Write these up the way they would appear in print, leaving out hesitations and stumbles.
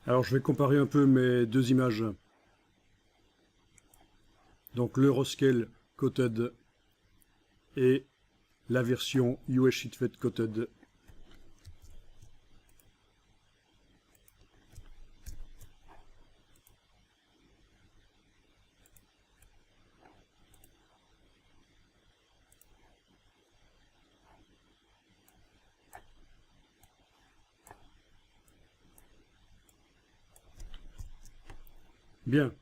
Alors je vais comparer un peu mes deux images. Donc l'Euroscale Coated et la version US Sheetfed Coated. Bien,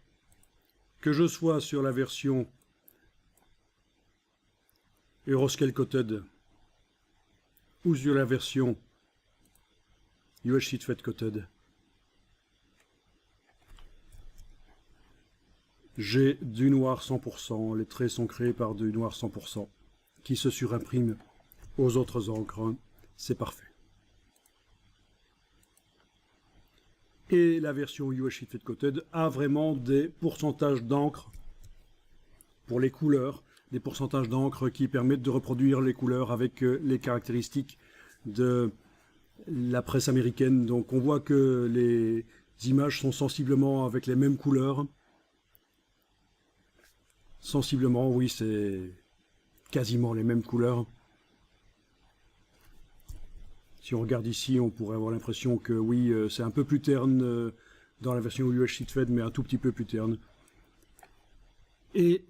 que je sois sur la version Euroscale Coated ou sur la version US Sheetfed Coated, j'ai du noir 100%, les traits sont créés par du noir 100%, qui se surimprime aux autres encres, c'est parfait. Et la version US Sheetfed Coated a vraiment des pourcentages d'encre pour les couleurs, des pourcentages d'encre qui permettent de reproduire les couleurs avec les caractéristiques de la presse américaine. Donc on voit que les images sont sensiblement avec les mêmes couleurs. Sensiblement, oui, c'est quasiment les mêmes couleurs. Si on regarde ici, on pourrait avoir l'impression que oui, c'est un peu plus terne dans la version US Sheetfed, mais un tout petit peu plus terne. Et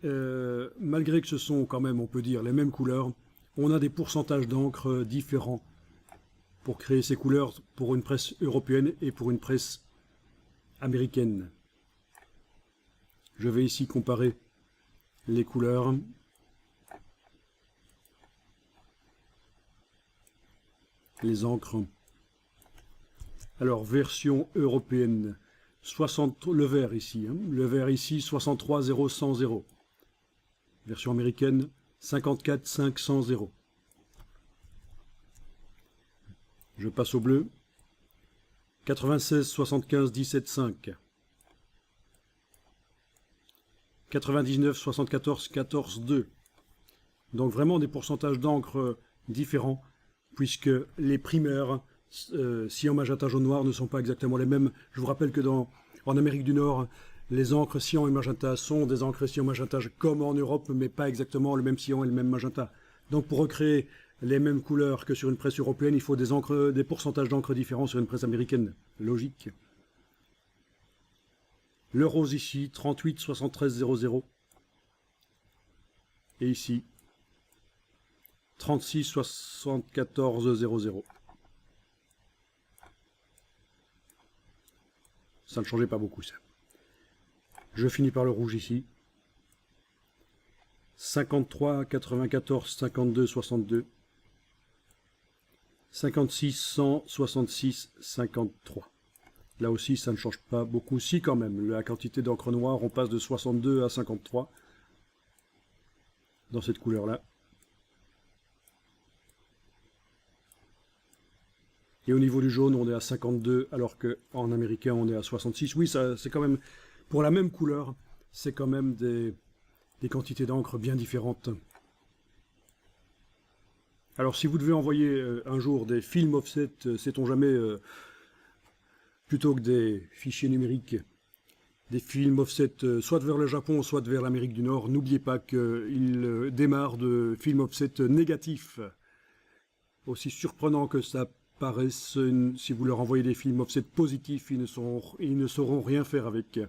malgré que ce sont quand même, on peut dire, les mêmes couleurs, on a des pourcentages d'encre différents pour créer ces couleurs pour une presse européenne et pour une presse américaine. Je vais ici comparer les couleurs. Les encres. Alors, version européenne, 60, le vert ici, le vert ici, 63 0 Version américaine, 54 500 Je passe au bleu. 96 75 17 5. 99 74 14 2. Donc vraiment des pourcentages d'encre différents, puisque les primeurs, cyan magenta jaune noir, ne sont pas exactement les mêmes. Je vous rappelle que en Amérique du Nord, les encres cyan et magenta sont des encres cyan magenta comme en Europe, mais pas exactement le même cyan et le même magenta. Donc pour recréer les mêmes couleurs que sur une presse européenne, il faut des pourcentages d'encre différents sur une presse américaine. Logique. Le rose ici, 38 73 00. Et ici, 36 74 00. Ça ne changeait pas beaucoup, ça. Je finis par le rouge ici. 53 94 52 62. 56 100 66 53. Là aussi, ça ne change pas beaucoup. Si, quand même, la quantité d'encre noire, on passe de 62 à 53 dans cette couleur-là. Et au niveau du jaune, on est à 52, alors qu'en américain, on est à 66. Oui, c'est quand même, pour la même couleur, c'est quand même des quantités d'encre bien différentes. Alors, si vous devez envoyer un jour des films offset, sait-on jamais, plutôt que des fichiers numériques, des films offset soit vers le Japon, soit vers l'Amérique du Nord, n'oubliez pas qu'il démarre de films offset négatifs. Aussi surprenant que ça paraisse, si vous leur envoyez des films offset positifs, ils ne sauront rien faire avec.